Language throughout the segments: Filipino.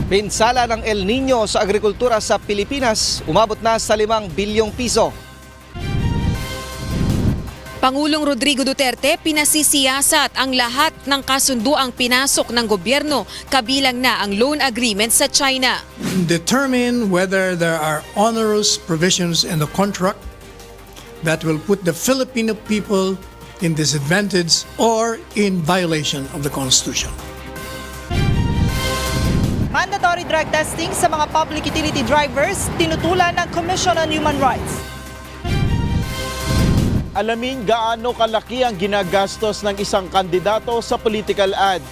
Pinsala ng El Nino sa agrikultura sa Pilipinas umabot na sa 5 bilyong piso. Pangulong Rodrigo Duterte pinasisiyasat ang lahat ng kasunduang pinasok ng gobyerno, kabilang na ang loan agreement sa China. Determine whether there are onerous provisions in the contract that will put the Filipino people in disadvantage or in violation of the Constitution. Mandatory drug testing sa mga public utility drivers tinutulan ng Commission on Human Rights. Alamin gaano kalaki ang ginagastos ng isang kandidato sa political ad.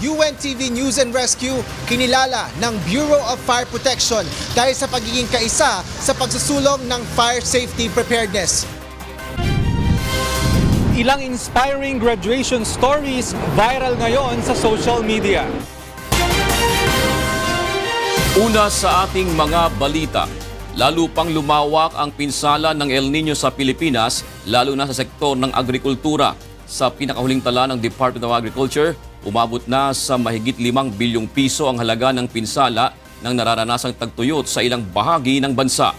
UNTV News and Rescue kinilala ng Bureau of Fire Protection dahil sa pagiging kaisa sa pagsusulong ng fire safety preparedness. Ilang inspiring graduation stories viral ngayon sa social media. Una sa ating mga balita, lalo pang lumawak ang pinsala ng El Nino sa Pilipinas, lalo na sa sektor ng agrikultura. Sa pinakahuling tala ng Department of Agriculture, umabot na sa mahigit 5 bilyong piso ang halaga ng pinsala ng nararanasang tagtuyot sa ilang bahagi ng bansa.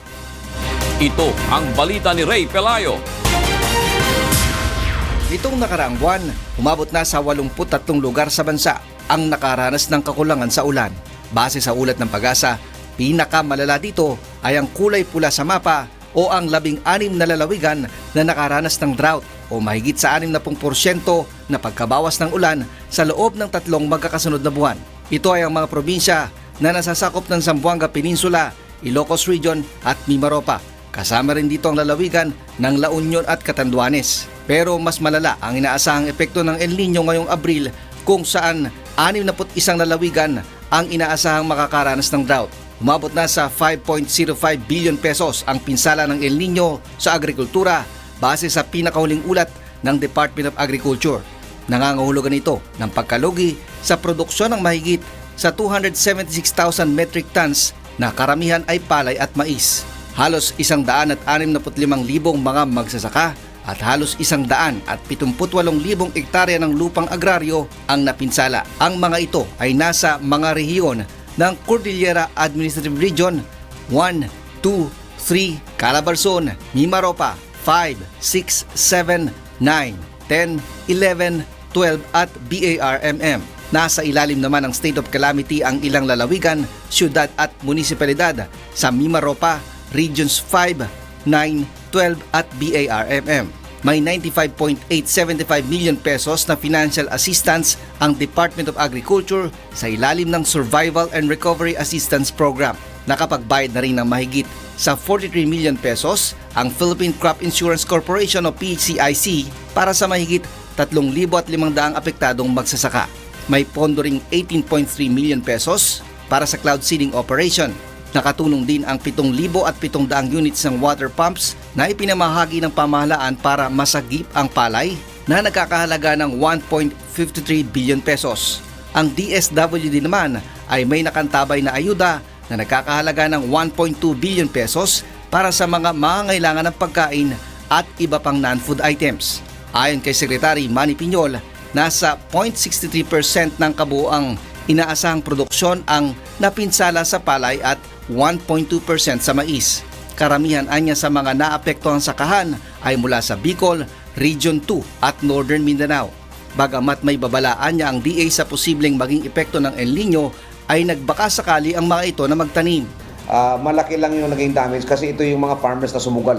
Ito ang balita ni Ray Pelayo. Itong nakaraang buwan, umabot na sa 83 lugar sa bansa ang nakaranas ng kakulangan sa ulan. Base sa ulat ng Pag-asa, pinakamalala dito ay ang kulay pula sa mapa o ang 16 na lalawigan na nakaranas ng drought o mahigit sa 60% na pagkabawas ng ulan sa loob ng 3 magkakasunod na buwan. Ito ay ang mga probinsya na nasasakop ng Zamboanga Peninsula, Ilocos Region at Mimaropa. Kasama rin dito ang lalawigan ng La Union at Catanduanes. Pero mas malala ang inaasahang epekto ng El Nino ngayong Abril kung saan 61 lalawigan ang inaasahang makakaranas ng drought. Umabot na sa 5.05 billion pesos ang pinsala ng El Nino sa agrikultura base sa pinakahuling ulat ng Department of Agriculture. Nangangahulugan ito ng pagkalugi sa produksyon ng mahigit sa 276,000 metric tons na karamihan ay palay at mais. Halos 165,000 mga magsasaka at halos 178,000 hektarya ng lupang agraryo ang napinsala. Ang mga ito ay nasa mga rehiyon ng Cordillera Administrative Region 1, 2, 3, Calabarzon, Mimaropa, 5, 6, 7, 9, 10, 11, 12 at BARMM. Nasa ilalim naman ng state of calamity ang ilang lalawigan, syudad at munisipalidad sa Mimaropa, Regions 5, 9, 12 at BARMM. May 95.875 million pesos na financial assistance ang Department of Agriculture sa ilalim ng Survival and Recovery Assistance Program. Nakapagbayad na rin ng mahigit sa 43 million pesos ang Philippine Crop Insurance Corporation o PCIC para sa mahigit 3,500 apektadong magsasaka. May pondo ring 18.3 million pesos para sa cloud seeding operation. Nakatulong din ang 7,700 units ng water pumps na ipinamahagi ng pamahalaan para masagip ang palay na nagkakahalaga ng 1.53 billion pesos. Ang DSWD naman ay may nakantabay na ayuda na nagkakahalaga ng 1.2 billion pesos para sa mga mangangailangan ng pagkain at iba pang non-food items. Ayon kay Secretary Manny Piñol, nasa 0.63% ng kabuuang inaasahang produksyon ang napinsala sa palay at 1.2% sa mais. Karamihan anya sa mga naapektuhang sakahan ay mula sa Bicol, Region 2 at Northern Mindanao. Bagamat may babalaan niya ang DA sa posibleng maging epekto ng El Nino, ay nagbaka sakali ang mga ito na magtanim. Malaki lang yung naging damage kasi ito yung mga farmers na sumugal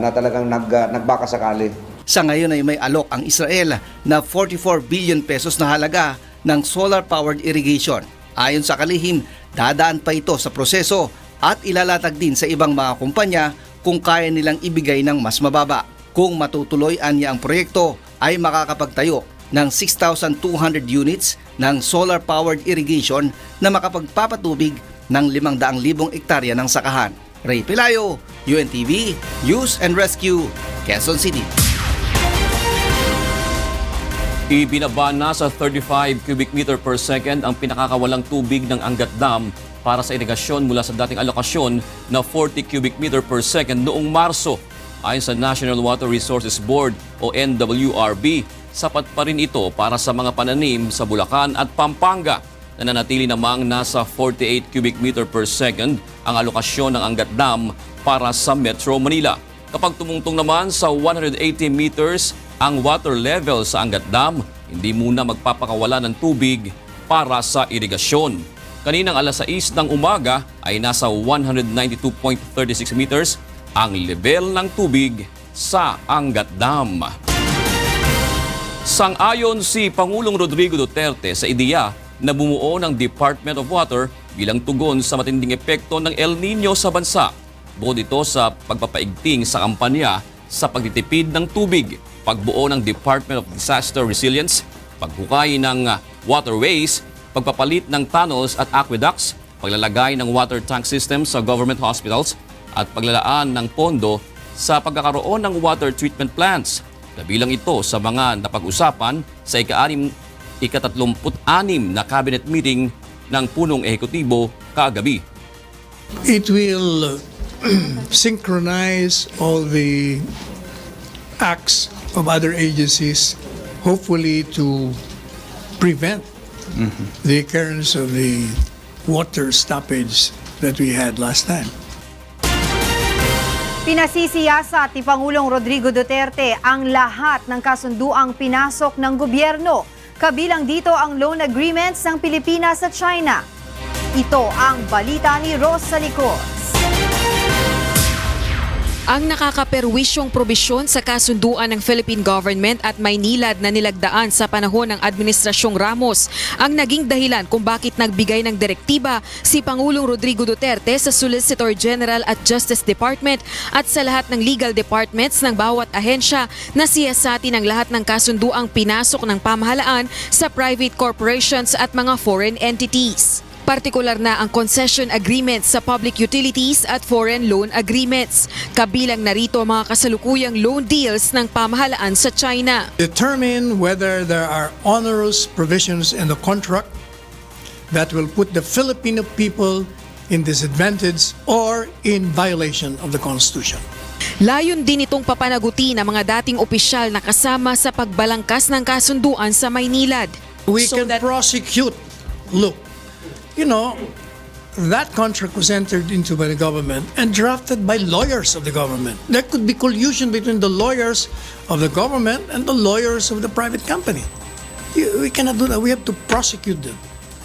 na talagang nagbaka sakali. Sa ngayon ay may alok ang Israel na 44 billion pesos na halaga ng solar-powered irrigation. Ayon sa kalihim, dadaan pa ito sa proseso at ilalatag din sa ibang mga kumpanya kung kaya nilang ibigay ng mas mababa. Kung matutuloy anya ang proyekto, ay makakapagtayo ng 6,200 units ng solar-powered irrigation na makapagpapatubig ng 500,000 hektarya ng sakahan. Ray Pelayo, UNTV, News and Rescue, Quezon City. Ibinaba na sa 35 cubic meter per second ang pinakakawalang tubig ng Angat Dam para sa irigasyon mula sa dating alokasyon na 40 cubic meter per second noong Marso. Ayon sa National Water Resources Board o NWRB, sapat pa rin ito para sa mga pananim sa Bulacan at Pampanga. Nananatili namang nasa 48 cubic meter per second ang alokasyon ng Angat Dam para sa Metro Manila. Kapag tumungtong naman sa 180 meters ang water level sa Angat Dam, hindi muna magpapakawala ng tubig para sa irigasyon. Kaninang alas 6 ng umaga ay nasa 192.36 meters ang level ng tubig sa Angat Dam. Sang-ayon si Pangulong Rodrigo Duterte sa ideya na bumuo ng Department of Water bilang tugon sa matinding epekto ng El Nino sa bansa. Bukod ito sa pagpapaigting sa kampanya sa pagtitipid ng tubig, pagbuo ng Department of Disaster Resilience, paghukay ng waterways, pagpapalit ng tunnels at aqueducts, paglalagay ng water tank system sa government hospitals, at paglalaan ng pondo sa pagkakaroon ng water treatment plants. Kabilang ito sa mga napag-usapan sa ika-36 na cabinet meeting ng punong ehekutibo kagabi. It will synchronize all the acts of other agencies, hopefully to prevent the occurrence of the water stoppage that we had last time. Pinasisiyasat ni Pangulong Rodrigo Duterte ang lahat ng kasunduang pinasok ng gobyerno. Kabilang dito ang loan agreements ng Pilipinas at China. Ito ang balita ni Rosa Licos. Ang nakakaperwisyong probisyon sa kasunduan ng Philippine Government at Maynilad na nilagdaan sa panahon ng Administrasyong Ramos ang naging dahilan kung bakit nagbigay ng direktiba si Pangulong Rodrigo Duterte sa Solicitor General at Justice Department at sa lahat ng legal departments ng bawat ahensya na siyasatin ang lahat ng kasunduang pinasok ng pamahalaan sa private corporations at mga foreign entities. Partikular na ang concession agreements sa public utilities at foreign loan agreements. Kabilang narito mga kasalukuyang loan deals ng pamahalaan sa China. Determine whether there are onerous provisions in the contract that will put the Filipino people in disadvantage or in violation of the Constitution. Layon din itong papanagutin ang mga dating opisyal na kasama sa pagbalangkas ng kasunduan sa Maynilad. We can prosecute. Look, you know, that contract was entered into by the government and drafted by lawyers of the government. There could be collusion between the lawyers of the government and the lawyers of the private company. We cannot do that. We have to prosecute them.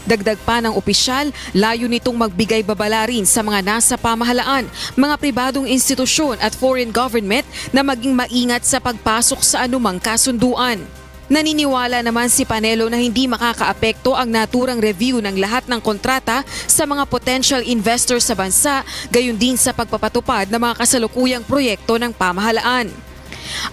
Dagdag pa ng opisyal, layo nitong magbigay babala rin sa mga nasa pamahalaan, mga pribadong institusyon at foreign government na maging maingat sa pagpasok sa anumang kasunduan. Naniniwala naman si Panelo na hindi makakaapekto ang naturang review ng lahat ng kontrata sa mga potential investors sa bansa, gayon din sa pagpapatupad ng mga kasalukuyang proyekto ng pamahalaan.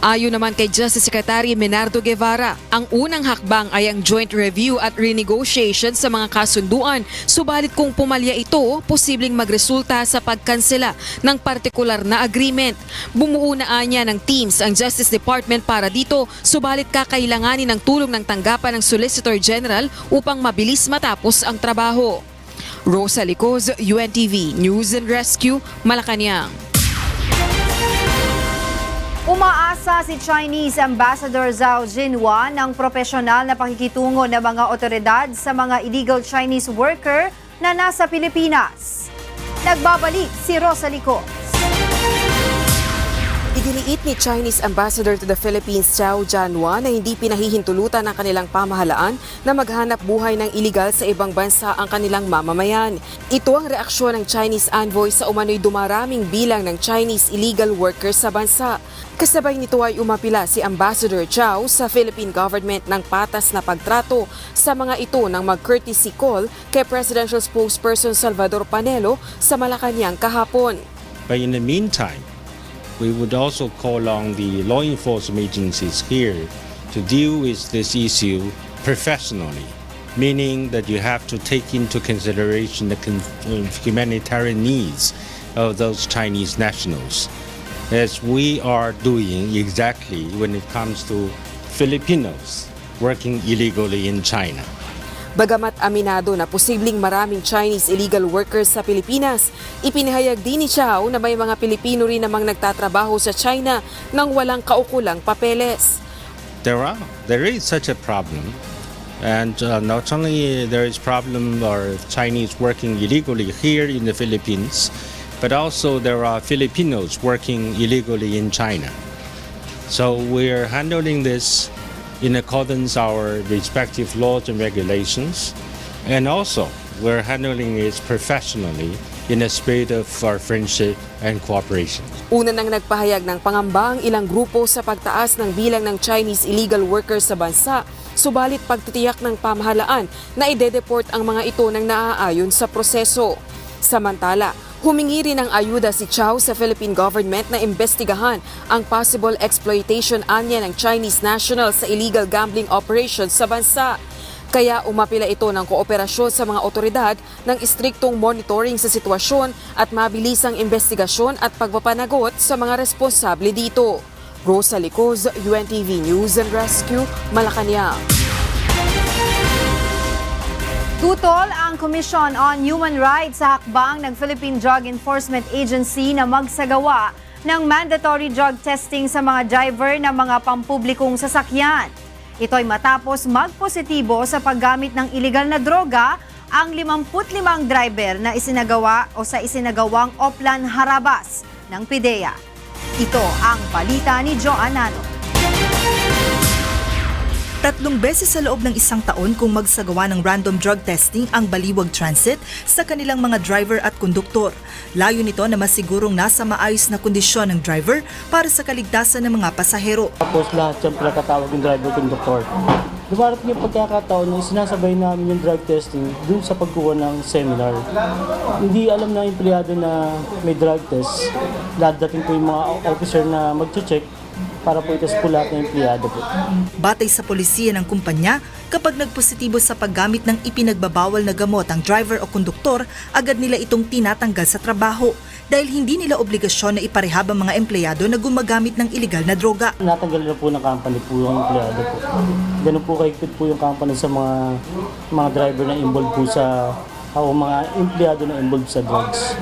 Ayon naman kay Justice Secretary Menardo Guevara, ang unang hakbang ay ang joint review at renegotiation sa mga kasunduan, subalit kung pumalya ito, posibleng magresulta sa pagkansela ng partikular na agreement. Bumuo na anya ng teams ang Justice Department para dito, subalit kakailanganin ng tulong ng tanggapan ng Solicitor General upang mabilis matapos ang trabaho. Rosa Licos, UNTV News and Rescue, Malacanang. Umaasa si Chinese Ambassador Zhao Jinhua ng propesyonal na pakikitungo ng mga otoridad sa mga illegal Chinese worker na nasa Pilipinas. Nagbabalik si Rosa Licos. Idiniit ni Chinese Ambassador to the Philippines Zhao Jinhua na hindi pinahihintulutan ng kanilang pamahalaan na maghanap buhay ng iligal sa ibang bansa ang kanilang mamamayan. Ito ang reaksyon ng Chinese envoy sa umano'y dumaraming bilang ng Chinese illegal workers sa bansa. Kasabay nito ay umapila si Ambassador Zhao sa Philippine government ng patas na pagtrato sa mga ito nang mag-courtesy call kay Presidential Spokesperson Salvador Panelo sa Malacanang kahapon. But in the meantime, we would also call on the law enforcement agencies here to deal with this issue professionally, meaning that you have to take into consideration the humanitarian needs of those Chinese nationals, as we are doing exactly when it comes to Filipinos working illegally in China. Bagamat aminado na posibleng maraming Chinese illegal workers sa Pilipinas, ipinahayag din ni Zhao na may mga Pilipino rin namang nagtatrabaho sa China nang walang kaukulang papeles. there is such a problem. And not only there is problem or Chinese working illegally here in the Philippines, but also there are Filipinos working illegally in China. So we're handling this in accordance our respective laws and regulations, and also we're handling it professionally in a spirit of our friendship and cooperation. Una nang nagpahayag ng pangamba ang ilang grupo sa pagtaas ng bilang ng Chinese illegal workers sa bansa, subalit pagtitiyak ng pamahalaan na ide-deport ang mga ito nang naaayon sa proseso. Samantala, humingi rin ng ayuda si Chow sa Philippine government na imbestigahan ang possible exploitation anya ng Chinese national sa illegal gambling operations sa bansa. Kaya umapila ito ng kooperasyon sa mga otoridad ng istriktong monitoring sa sitwasyon at mabilisang investigasyon at pagpapanagot sa mga responsable dito. Rosa Licoz, UNTV News and Rescue, Malacanang. Tutol ang Commission on Human Rights sa hakbang ng Philippine Drug Enforcement Agency na magsagawa ng mandatory drug testing sa mga driver ng mga pampublikong sasakyan. Ito ay matapos magpositibo sa paggamit ng iligal na droga ang 55 driver na isinagawang Oplan Harabas ng PIDEA. Ito ang balita ni Joan Nano. 3 beses sa loob ng isang taon kung magsagawa ng random drug testing ang Baliwag Transit sa kanilang mga driver at konduktor. Layo nito na masigurong nasa maayos na kondisyon ng driver para sa kaligtasan ng mga pasahero. Tapos lahat siyang pinakatawag yung driver konduktor. Dumarating yung pagkakataon na sinasabay namin yung drug testing dun sa pagkuha ng seminar. Hindi alam na empleyado na may drug test. Dadating po yung mga officer na mag-check para po itas po lahat ng empleyado po. Batay sa polisiya ng kumpanya, kapag nagpositibo sa paggamit ng ipinagbabawal na gamot ang driver o konduktor, agad nila itong tinatanggal sa trabaho dahil hindi nila obligasyon na iparehab ang mga empleyado na gumagamit ng iligal na droga. Natanggal na po ng company po yung empleyado po. Ganun po kahigpit po yung company sa mga driver na involved po sa o mga empleyado na involved sa drugs.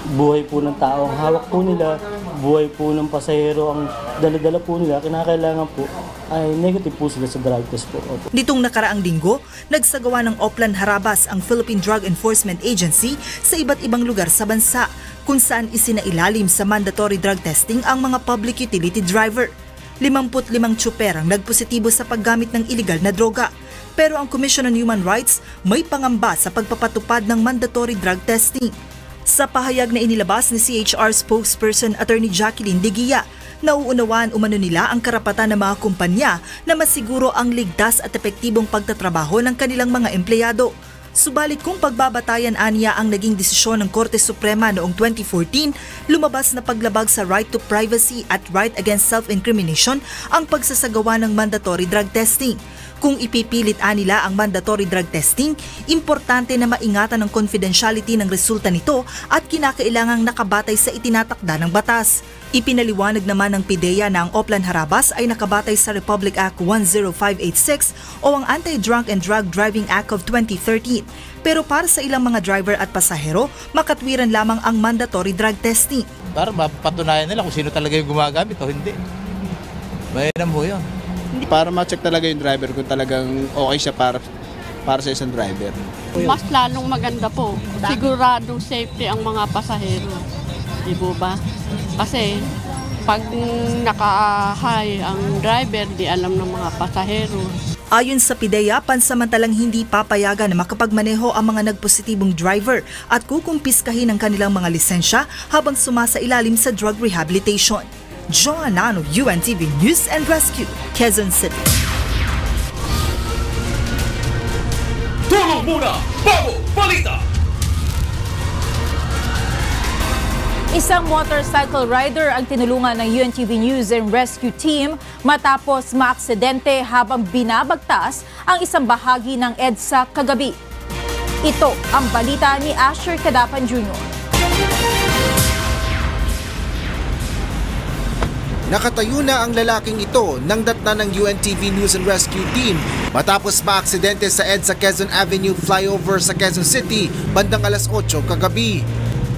Buhay po ng tao ang hawak po nila, buhay po ng pasahero ang dala-dala po nila, kinakailangan po ay negative po sila sa drug test po. Nitong nakaraang linggo, nagsagawa ng Oplan Harabas ang Philippine Drug Enforcement Agency sa iba't ibang lugar sa bansa kung saan isinailalim sa mandatory drug testing ang mga public utility driver. 55 tsuper ang nagpositibo sa paggamit ng iligal na droga. Pero ang Commission on Human Rights may pangamba sa pagpapatupad ng mandatory drug testing. Sa pahayag na inilabas ni CHR spokesperson Attorney Jacqueline De Guia, nauunawaan umano nila ang karapatan ng mga kumpanya na masiguro ang ligtas at epektibong pagtatrabaho ng kanilang mga empleyado. Subalit kung pagbabatayan aniya ang naging desisyon ng Korte Suprema noong 2014, lumabas na paglabag sa right to privacy at right against self-incrimination ang pagsasagawa ng mandatory drug testing. Kung ipipilit nila ang mandatory drug testing, importante na maingatan ang confidentiality ng resulta nito at kinakailangang nakabatay sa itinatakda ng batas. Ipinaliwanag naman ng PIDEA na ang Oplan Harabas ay nakabatay sa Republic Act 10586 o ang Anti-Drunk and Drug Driving Act of 2013. Pero para sa ilang mga driver at pasahero, makatwiran lamang ang mandatory drug testing. Para mapatunayan nila kung sino talaga yung gumagamit o hindi. Bayaran mo yun. Para ma-check talaga yung driver kung talagang okay siya para sa isang driver. Mas lalong maganda po. Siguradong safety ang mga pasahero. Di ba? Kasi pag naka-high ang driver, di alam ng mga pasahero. Ayon sa PIDEA, pansamantalang hindi papayagan na makapagmaneho ang mga nagpositibong driver at kukumpiskahin ang kanilang mga lisensya habang sumasailalim sa drug rehabilitation. Joan Nano, UNTV News and Rescue, Quezon City. Tulong muna bago balita! Isang motorcycle rider ang tinulungan ng UNTV News and Rescue Team matapos maaksidente habang binabagtas ang isang bahagi ng EDSA kagabi. Ito ang balita ni Asher Cadapan Jr. Nakatayo na ang lalaking ito nang datna ng UNTV News and Rescue Team matapos maaksidente sa EDSA Quezon Avenue flyover sa Quezon City bandang alas 8 kagabi.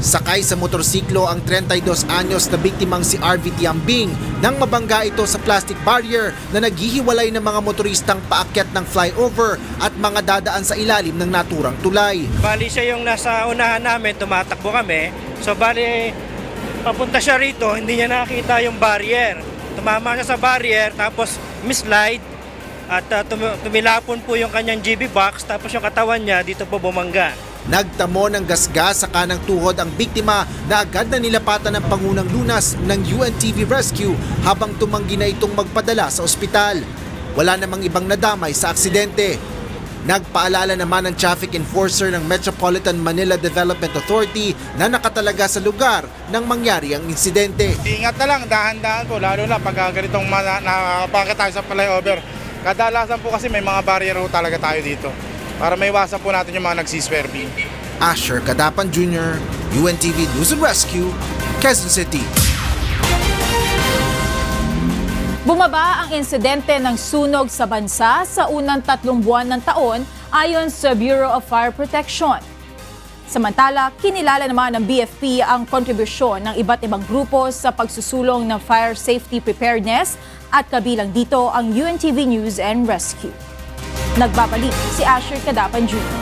Sakay sa motorsiklo ang 32 anyos na biktimang si RV Tiambing nang mabangga ito sa plastic barrier na naghihiwalay ng mga motoristang paakyat ng flyover at mga dadaan sa ilalim ng naturang tulay. Bali siya yung nasa unahan namin, tumatakbo kami. So bali, papunta siya rito, hindi niya nakita yung barrier. Tumama siya sa barrier, tapos mislide at tumilapon po yung kanyang GB box, tapos yung katawan niya dito po bumangga. Nagtamo ng gasgas sa kanang tuhod ang biktima na agad na nilapatan ng Pangunang Lunas ng UNTV Rescue habang tumanggi na itong magpadala sa ospital. Wala namang ibang nadamay sa aksidente. Nagpaalala naman ng traffic enforcer ng Metropolitan Manila Development Authority na nakatalaga sa lugar nang mangyari ang insidente. Ingat na lang, dahan-dahan po, lalo na pag ganitong nakapangkat tayo sa flyover. Kadalasan po kasi may mga barrier talaga tayo dito para maiwasan po natin yung mga nagsiswerving. Asher Cadapan Jr., UNTV News and Rescue, Quezon City. Bumaba ang insidente ng sunog sa bansa sa unang 3 buwan ng taon ayon sa Bureau of Fire Protection. Samantala, kinilala naman ng BFP ang kontribusyon ng iba't ibang grupo sa pagsusulong ng fire safety preparedness at kabilang dito ang UNTV News and Rescue. Nagbabalik si Asher Cadapan Jr.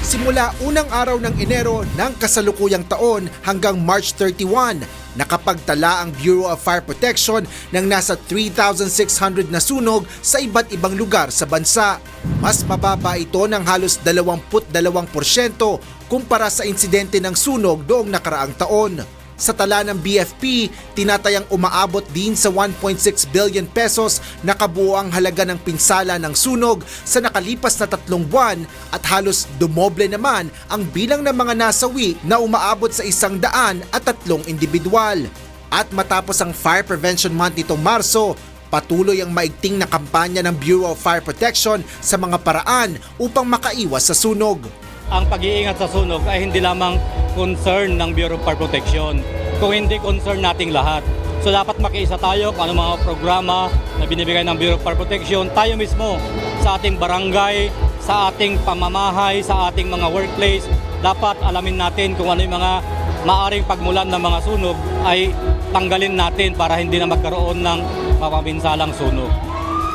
Simula unang araw ng Enero ng kasalukuyang taon hanggang March 31, nakapagtala ang Bureau of Fire Protection ng nasa 3,600 na sunog sa iba't ibang lugar sa bansa. Mas mababa ito ng halos 22% kumpara sa insidente ng sunog noong nakaraang taon. Sa tala ng BFP, tinatayang umaabot din sa 1.6 billion pesos na kabuoang halaga ng pinsala ng sunog sa nakalipas na 3 buwan at halos dumoble naman ang bilang ng mga nasawi na umaabot sa 103 individual. At matapos ang Fire Prevention Month nitong Marso, patuloy ang maigting na kampanya ng Bureau of Fire Protection sa mga paraan upang makaiwas sa sunog. Ang pag-iingat sa sunog ay hindi lamang concern ng Bureau of Fire Protection, kung hindi concern nating lahat. So dapat makiisa tayo kung ano mga programa na binibigay ng Bureau of Fire Protection, tayo mismo sa ating barangay, sa ating pamamahay, sa ating mga workplace, dapat alamin natin kung ano yung mga maaring pagmulan ng mga sunog ay tanggalin natin para hindi na magkaroon ng mapapinsalang sunog.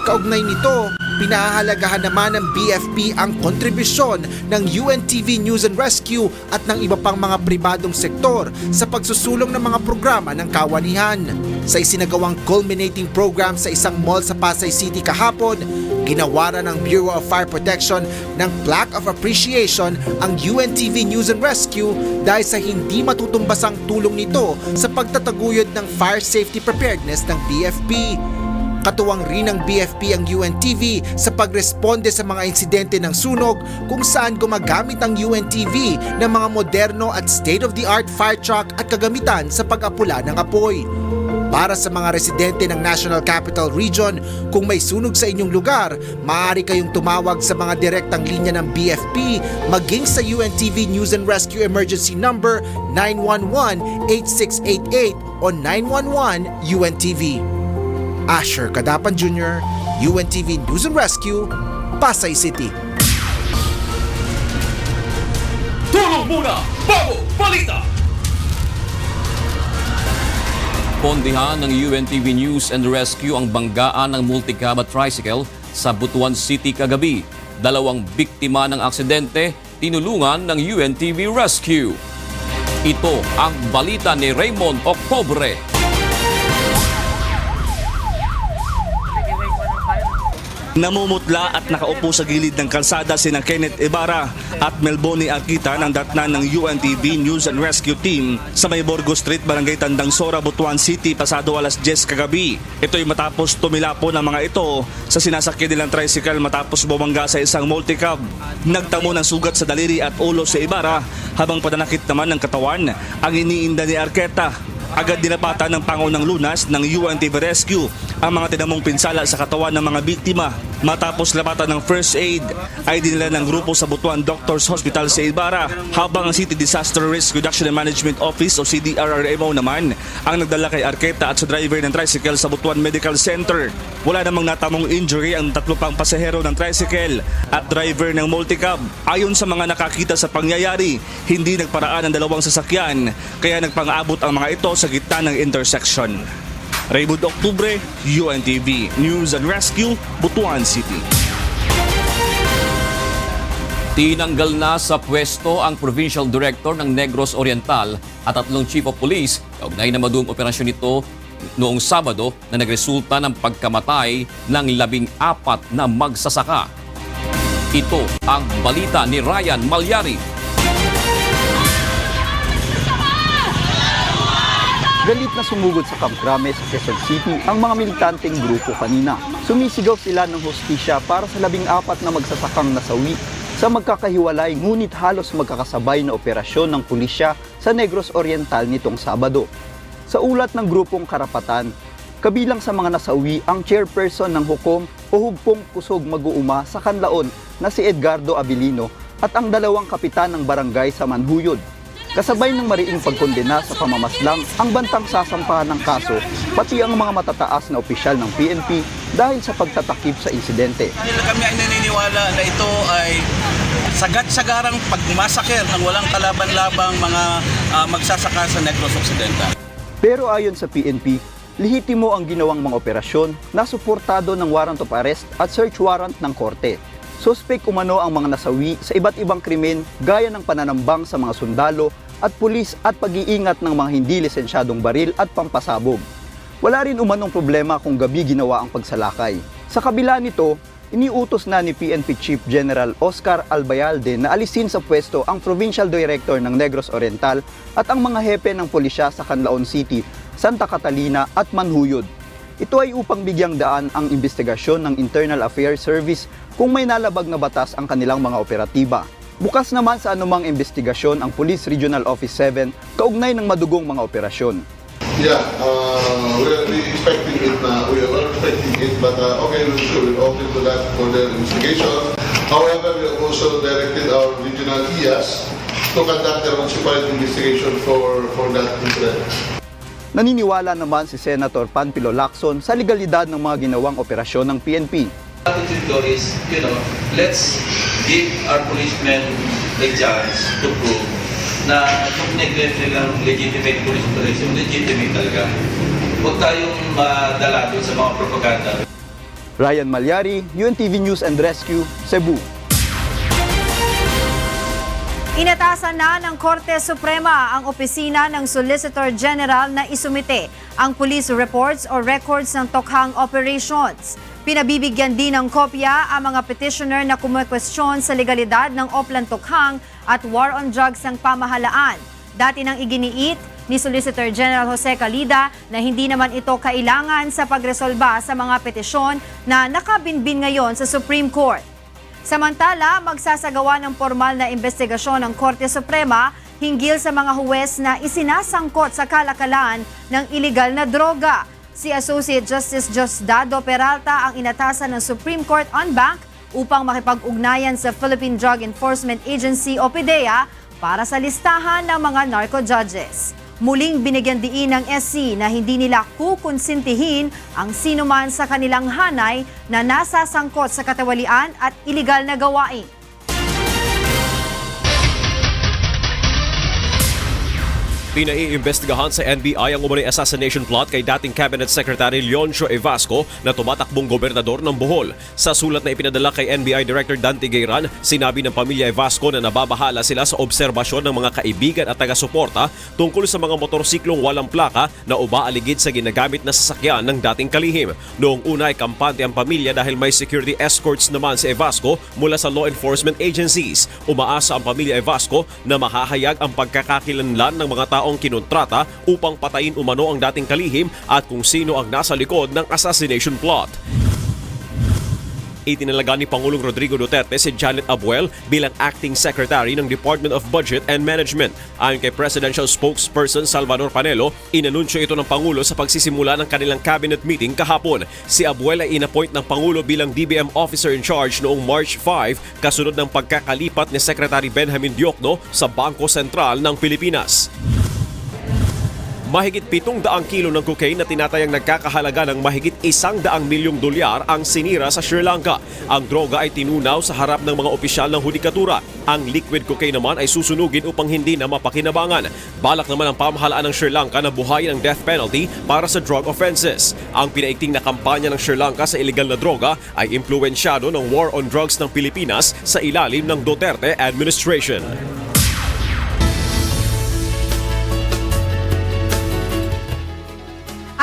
Kaugnay nito, pinahahalagahan naman ng BFP ang kontribusyon ng UNTV News and Rescue at ng iba pang mga pribadong sektor sa pagsusulong ng mga programa ng kawanihan. Sa isinagawang culminating program sa isang mall sa Pasay City kahapon, ginawaran ng Bureau of Fire Protection ng Plaque of Appreciation ang UNTV News and Rescue dahil sa hindi matutumbasang tulong nito sa pagtataguyod ng fire safety preparedness ng BFP. Katuwang rin ng BFP ang UNTV sa pagresponde sa mga insidente ng sunog kung saan gumagamit ang UNTV ng mga moderno at state-of-the-art fire truck at kagamitan sa pag-apula ng apoy. Para sa mga residente ng National Capital Region, kung may sunog sa inyong lugar, maaari kayong tumawag sa mga direktang linya ng BFP maging sa UNTV News and Rescue Emergency Number 911-8688 o 911 UNTV. Asher Cadapan Jr., UNTV News and Rescue, Pasay City. Tulong muna bago balita! Pondihan ng UNTV News and Rescue ang banggaan ng multicab at tricycle sa Butuan City kagabi. 2 biktima ng aksidente tinulungan ng UNTV Rescue. Ito ang balita ni Raymond Octobre. Namumutla at nakaupo sa gilid ng kalsada sina Kenneth Ibarra at Melboni Arquita ng datnan ng UNTV News and Rescue Team sa May Borgo Street, Barangay Tandang Sora, Butuan City, pasado alas 10 kagabi. Ito'y matapos tumilapo ng mga ito sa sinasakyan nilang tricycle matapos bumangga sa isang multicab. Nagtamo ng sugat sa daliri at ulo si Ibarra habang pananakit naman ng katawan ang iniinda ni Arqueta. Agad dinapatan ng Pangunang Lunas ng UNTV Rescue ang mga tinamong pinsala sa katawan ng mga biktima. Matapos lapatan ng first aid, ay dinala ng grupo sa Butuan Doctors Hospital sa Ibarra, habang ang City Disaster Risk Reduction and Management Office o CDRRMO naman ang nagdala kay Arqueta at sa driver ng tricycle sa Butuan Medical Center. Wala namang natamong injury ang 3 pang pasahero ng tricycle at driver ng multicab. Ayon sa mga nakakita sa pangyayari, hindi nagparaan ang 2 sasakyan, kaya nagpang-abot ang mga ito sa gitna ng intersection. Raymond Octubre, UNTV News and Rescue, Butuan City. Tinanggal na sa pwesto ang Provincial Director ng Negros Oriental at 3 Chief of Police kaugnay na maduong operasyon nito noong Sabado na nagresulta ng pagkamatay ng 14 na magsasaka. Ito ang balita ni Ryan Malyari. Galit na sumugod sa Camp Crame sa Quezon City ang mga militanteng grupo kanina. Sumisigaw sila ng hustisya para sa 14 na magsasakang nasawi sa magkakahiwalay ngunit halos magkakasabay na operasyon ng pulisya sa Negros Oriental nitong Sabado. Sa ulat ng grupong Karapatan, kabilang sa mga nasawi ang chairperson ng hukom o hugpong kusog mag-uuma sa Kanlaon na si Edgardo Abilino at ang 2 kapitan ng barangay sa Manhuyod. Kasabay ng mariing pagkondena sa pamamaslang ang bantang sasampahan ng kaso pati ang mga matataas na opisyal ng PNP dahil sa pagtatakip sa insidente. Kami ay naniniwala na ito ay sagat-sagarang pagmasaker ng walang kalaban-labang mga magsasaka sa Negros Occidental. Pero ayon sa PNP, lihitimo ang ginawang mga operasyon na suportado ng warrant of arrest at search warrant ng korte. Suspek umano ang mga nasawi sa iba't ibang krimen gaya ng pananambang sa mga sundalo at pulis at pag-iingat ng mga hindi lisensyadong baril at pampasabog. Wala rin umanong problema kung gabi ginawa ang pagsalakay. Sa kabila nito, iniutos na ni PNP Chief General Oscar Albayalde na alisin sa pwesto ang Provincial Director ng Negros Oriental at ang mga hepe ng pulisya sa Canlaon City, Santa Catalina at Manhuyod. Ito ay upang bigyang daan ang investigasyon ng Internal Affairs Service kung may nalabag na batas ang kanilang mga operatiba. Bukas naman sa anumang investigasyon ang Police Regional Office 7 kaugnay ng madugong mga operasyon. Yeah, we're expecting it na. We are expecting it, but okay, we're open to that for the investigation. However, we have also directed our regional IAS to conduct their own separate investigation for that incident. Naniniwala naman si Senator Panfilo Lacson sa legalidad ng mga ginawang operasyon ng PNP. Attitude is, let's give our policemen a chance to prove na kung neglect nilang legitimate police operation, legitimate talaga. Huwag tayong madala doon sa mga propaganda. Ryan Malyari, UNTV News and Rescue, Cebu. Inatasan na ng Korte Suprema ang opisina ng Solicitor General na isumite ang police reports o records ng tokhang operations. Pinabibigyan din ng kopya ang mga petitioner na kumukwestiyon sa legalidad ng Oplan Tokhang at War on Drugs ng pamahalaan. Dati nang iginiit ni Solicitor General Jose Calida na hindi naman ito kailangan sa pagresolba sa mga petisyon na nakabinbin ngayon sa Supreme Court. Samantala, magsasagawa ng formal na investigasyon ng Korte Suprema hinggil sa mga huwes na isinasangkot sa kalakalan ng iligal na droga. Si Associate Justice Diosdado Peralta ang inatasan ng Supreme Court en banc upang makipag-ugnayan sa Philippine Drug Enforcement Agency o PDEA para sa listahan ng mga narco-judges. Muling binigyan diin ng SC na hindi nila kukonsintihin ang sinuman sa kanilang hanay na nasasangkot sa katawalian at iligal na gawain. Pinaiimbestigahan sa NBI ang umano'y assassination plot kay dating Cabinet Secretary Leoncio Evasco na tumatakbong gobernador ng Bohol. Sa sulat na ipinadala kay NBI Director Dante Gayran, sinabi ng pamilya Evasco na nababahala sila sa obserbasyon ng mga kaibigan at taga-suporta tungkol sa mga motorsiklong walang plaka na umaaligid sa ginagamit na sasakyan ng dating kalihim. Noong una ay kampante ang pamilya dahil may security escorts naman si Evasco mula sa law enforcement agencies. Umaasa ang pamilya Evasco na mahahayag ang pagkakakilanlan ng mga taong kinontrata upang patayin umano ang dating kalihim at kung sino ang nasa likod ng assassination plot. Itinalaga ni Pangulong Rodrigo Duterte si Janet Abuel bilang Acting Secretary ng Department of Budget and Management. Ayon kay Presidential Spokesperson Salvador Panelo, inanunsyo ito ng Pangulo sa pagsisimula ng kanilang cabinet meeting kahapon. Si Abuel ay inappoint ng Pangulo bilang DBM Officer in Charge noong March 5 kasunod ng pagkakalipat ni Secretary Benjamin Diokno sa Bangko Sentral ng Pilipinas. Mahigit 700 kilo ng cocaine na tinatayang nagkakahalaga ng mahigit 100 milyong dolyar ang sinira sa Sri Lanka. Ang droga ay tinunaw sa harap ng mga opisyal ng hudikatura. Ang liquid cocaine naman ay susunugin upang hindi na mapakinabangan. Balak naman ang pamahalaan ng Sri Lanka na buhayin ang death penalty para sa drug offenses. Ang pinaigting na kampanya ng Sri Lanka sa illegal na droga ay impluwensyado ng war on drugs ng Pilipinas sa ilalim ng Duterte administration.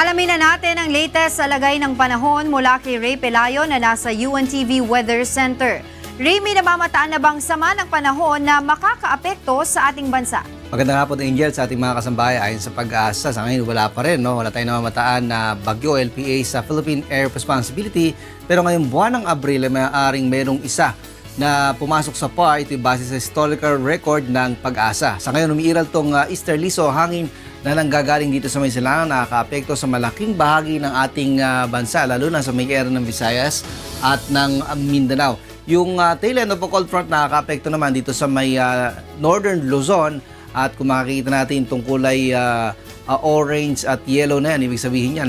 Alamin na natin ang latest sa lagay ng panahon mula kay Ray Pelayo na nasa UNTV Weather Center. Ray, may namamataan na bang sama ng panahon na makakaapekto sa ating bansa? Magandang hapon, Angel, sa ating mga kasambahay. Ayon sa Pag-asa, sa ngayon wala pa rin. Wala tayong namamataan na bagyo LPA sa Philippine Air Responsibility. Pero ngayong buwan ng Abril ay maaaring mayroong isa na pumasok sa PAR. Ito base sa historical record ng Pag-asa. Sa ngayon, umiiral itong easterly, so hangin na nanggagaling dito sa may silangan, nakaka-apekto sa malaking bahagi ng ating bansa, lalo na sa may area ng Visayas at ng Mindanao. Yung tail end of a cold front nakaka-apekto naman dito sa may northern Luzon, at kung makikita natin itong kulay orange at yellow na yan, ibig sabihin yan,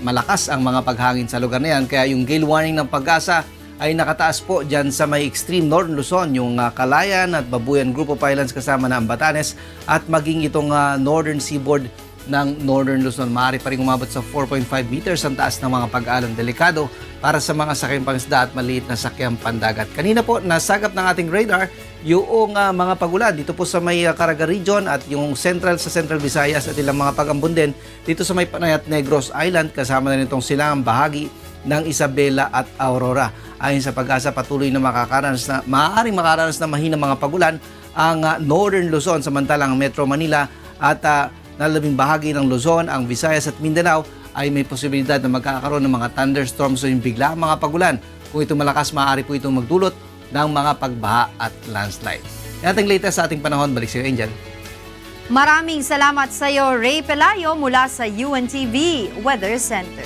malakas ang mga paghangin sa lugar na yan. Kaya yung gale warning ng Pag-asa ay nakataas po dyan sa may extreme northern Luzon, yung Calayan at Babuyan Group of Islands kasama na ang Batanes at maging itong northern seaboard ng northern Luzon. Maaari pa rin umabot sa 4.5 meters ang taas ng mga pag-alon. Delikado para sa mga sakyang pangisda at maliit na sakyang pandagat. Kanina po nasagap ng ating radar yung mga pagulan dito po sa may Caraga region at yung central Visayas at ilang mga pag-ambon din dito sa may Panay at Negros Island, kasama na nitong silangang bahagi ng Isabela at Aurora. Ayon sa Pag-asa, patuloy na maaaring makaranas na mahinang mga pagulan ang northern Luzon, samantalang Metro Manila at nalabing bahagi ng Luzon, ang Visayas at Mindanao ay may posibilidad na magkakaroon ng mga thunderstorms o yung bigla mga pagulan. Kung ito malakas, maaari po itong magdulot ng mga pagbaha at landslide. Yan ating latest sa ating panahon. Balik sa iyo, Angel. Maraming salamat sa iyo, Ray Pelayo, mula sa UNTV Weather Center.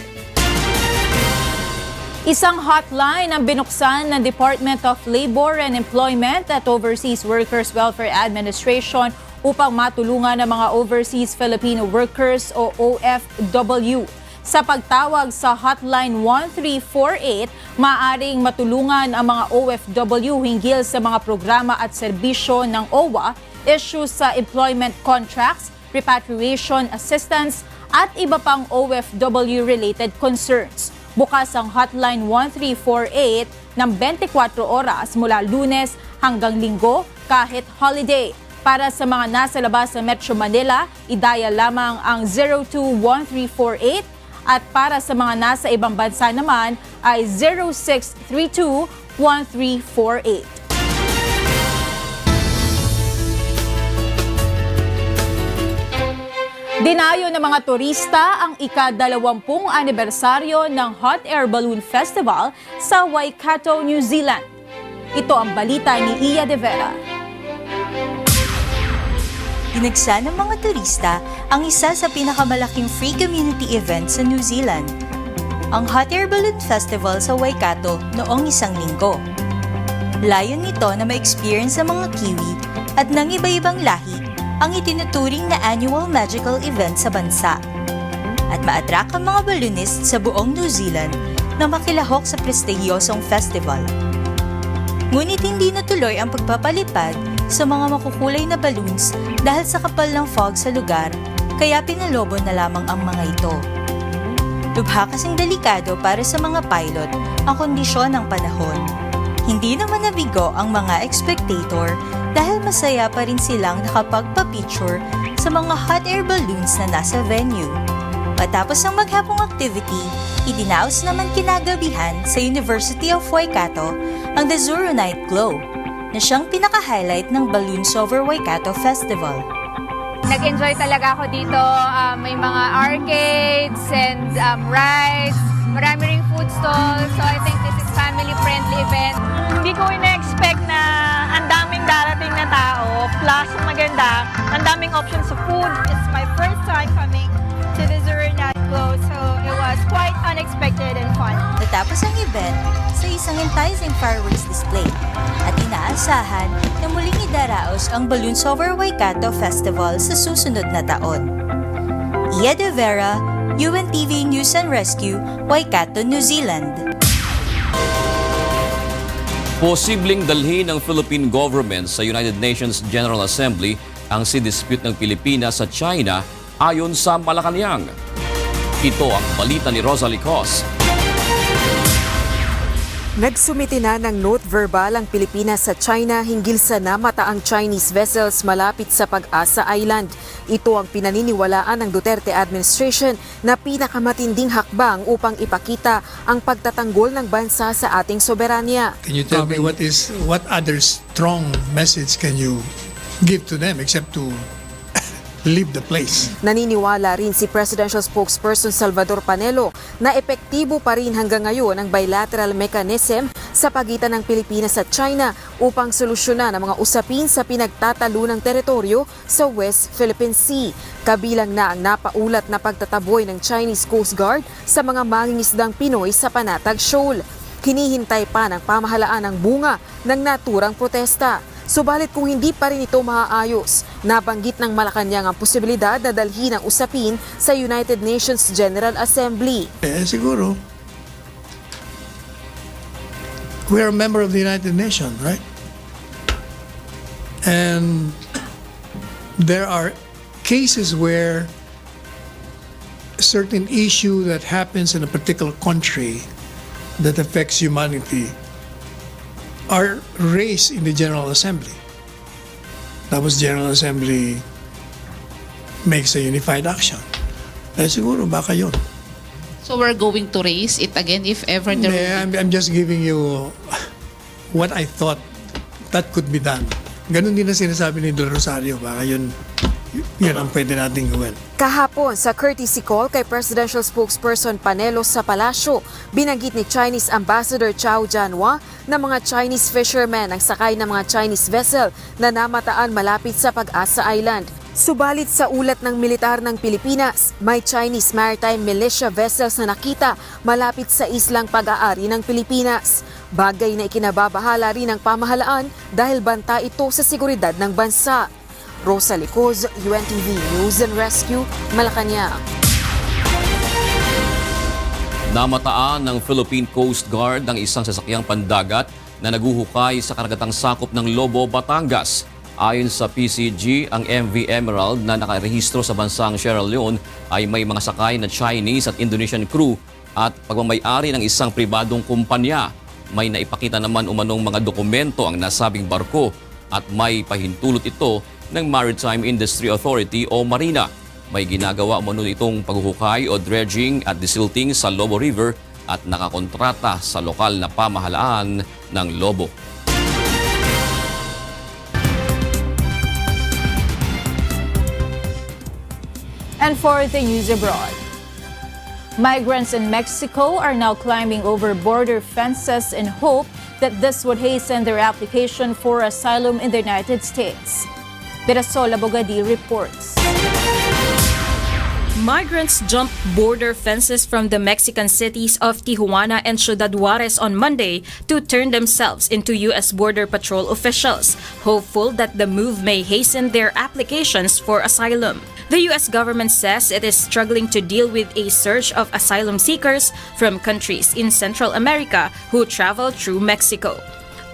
Isang hotline ang binuksan ng Department of Labor and Employment at Overseas Workers Welfare Administration upang matulungan ang mga overseas Filipino workers o OFW. Sa pagtawag sa Hotline 1348, maaaring matulungan ang mga OFW hinggil sa mga programa at serbisyo ng OWA, issues sa employment contracts, repatriation assistance, at iba pang OFW-related concerns. Bukas ang Hotline 1348 ng 24 oras mula Lunes hanggang Linggo kahit holiday. Para sa mga nasa labas ng Metro Manila, i-dial lamang ang 021348 at para sa mga nasa ibang bansa naman ay 0632-1348. Dinayo ng mga turista ang ika-20 anibersaryo ng Hot Air Balloon Festival sa Waikato, New Zealand. Ito ang balita ni Iya De Vera. Dinagsa ng mga turista ang isa sa pinakamalaking free community event sa New Zealand, ang Hot Air Balloon Festival sa Waikato noong isang linggo. Layon nito na ma-experience ng mga Kiwi at ng iba-ibang lahi ang itinuturing na annual magical event sa bansa at ma-attract ang mga balloonists sa buong New Zealand na makilahok sa prestihiyosong festival. Ngunit hindi natuloy ang pagpapalipad sa mga makukulay na balloons dahil sa kapal ng fog sa lugar, kaya pinalobo na lamang ang mga ito. Lubha kasing delikado para sa mga pilot ang kondisyon ng panahon. Hindi naman nabigo ang mga spectator dahil masaya pa rin silang nakapagpa-picture sa mga hot air balloons na nasa venue. Matapos ang maghapong activity, idinaos naman kinagabihan sa University of Waikato ang The Zuru Night Glow, na siyang pinaka-highlight ng Balloons Over Waikato Festival. Nag-enjoy talaga ako dito. May mga arcades and rides. Marami ring food stalls. So I think this is family-friendly ko ina-expect na ang daming darating na tao, plus maganda, ang daming options sa food. It's my first time coming to the Suriname Glow, so it was quite unexpected and fun. Natapos ang event sa isang enticing fireworks display at inaasahan na muling idaraos ang Balloons Over Waikato Festival sa susunod na taon. Ia De Vera, UNTV News and Rescue, Waikato, New Zealand. Posibleng dalhin ng Philippine government sa United Nations General Assembly ang sea dispute ng Pilipinas sa China ayon sa Malacanang. Ito ang balita ni Rosalie Cos. Nagsumiti na ng note verbal ang Pilipinas sa China hinggil sa namataang Chinese vessels malapit sa Pag-asa Island. Ito ang pinaniniwalaan ng Duterte administration na pinakamatinding hakbang upang ipakita ang pagtatanggol ng bansa sa ating soberanya. Can you tell me what other strong message can you give to them except to leave the place? Naniniwala rin si Presidential Spokesperson Salvador Panelo na epektibo pa rin hanggang ngayon ang bilateral mechanism sa pagitan ng Pilipinas at China upang solusyonan ang mga usapin sa pinagtatalo ng teritoryo sa West Philippine Sea. Kabilang na ang napaulat na pagtataboy ng Chinese Coast Guard sa mga mangingisdang Pinoy sa Panatag Shoal. Hinihintay pa ng pamahalaan ang bunga ng naturang protesta. Subalit kung hindi pa rin ito maaayos, nabanggit ng Malacanang ang posibilidad na dalhin ang usapin sa United Nations General Assembly. Siguro, we are a member of the United Nations, right? And there are cases where a certain issue that happens in a particular country that affects humanity are raised in the General Assembly. Tapos General Assembly makes a unified action. Siguro baka yun. So we're going to raise it again if ever there will be... I'm just giving you what I thought that could be done. Ganun din ang sinasabi ni Del Rosario. Baka yun ang pwede nating gawin. Kahapon sa courtesy call kay Presidential Spokesperson Panelo sa Palasyo, binanggit ni Chinese Ambassador Chow Jianhua na mga Chinese fishermen ang sakay ng mga Chinese vessel na namataan malapit sa Pag-asa Island. Subalit sa ulat ng militar ng Pilipinas, may Chinese maritime militia vessels na nakita malapit sa islang pag-aari ng Pilipinas. Bagay na ikinababahala rin ng pamahalaan dahil banta ito sa seguridad ng bansa. Rosalie Cos, UNTV News and Rescue, Malacanang. Namataan ng Philippine Coast Guard ang isang sasakyang pandagat na naguhukay sa karagatang sakop ng Lobo, Batangas. Ayon sa PCG, ang MV Emerald na nakarehistro sa bansang Sierra Leone ay may mga sakay na Chinese at Indonesian crew at pagmamay-ari ng isang pribadong kumpanya. May naipakita naman umanong mga dokumento ang nasabing barko at may pahintulot ito ng Maritime Industry Authority o Marina. May ginagawa umano itong paghuhukay o dredging at desilting sa Lobo River at nakakontrata sa lokal na pamahalaan ng Lobo. And for the news abroad, migrants in Mexico are now climbing over border fences in hope that this would hasten their application for asylum in the United States. Pirasola Bogadi reports. Migrants jumped border fences from the Mexican cities of Tijuana and Ciudad Juarez on Monday to turn themselves into U.S. Border Patrol officials, hopeful that the move may hasten their applications for asylum. The U.S. government says it is struggling to deal with a surge of asylum seekers from countries in Central America who travel through Mexico.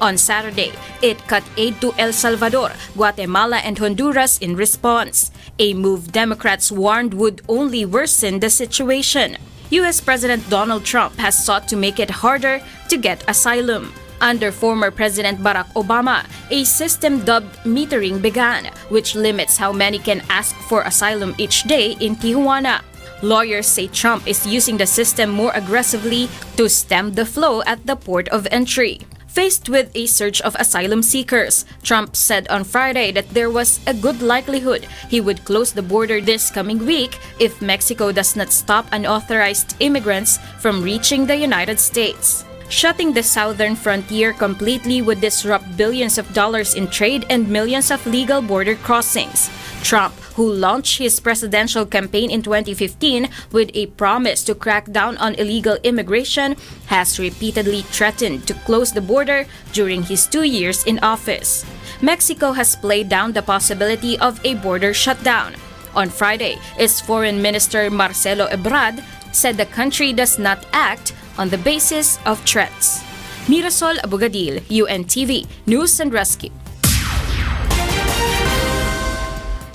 On Saturday, it cut aid to El Salvador, Guatemala, and Honduras in response, a move Democrats warned would only worsen the situation. U.S. President Donald Trump has sought to make it harder to get asylum. Under former President Barack Obama, a system dubbed metering began, which limits how many can ask for asylum each day in Tijuana. Lawyers say Trump is using the system more aggressively to stem the flow at the port of entry. Faced with a surge of asylum seekers, Trump said on Friday that there was a good likelihood he would close the border this coming week if Mexico does not stop unauthorized immigrants from reaching the United States. Shutting the southern frontier completely would disrupt billions of dollars in trade and millions of legal border crossings. Trump, who launched his presidential campaign in 2015 with a promise to crack down on illegal immigration, has repeatedly threatened to close the border during his 2 years in office. Mexico has played down the possibility of a border shutdown. On Friday, its Foreign Minister Marcelo Ebrard said the country does not act on the basis of threats. Mirasol Abogadil, UNTV, News and Rescue.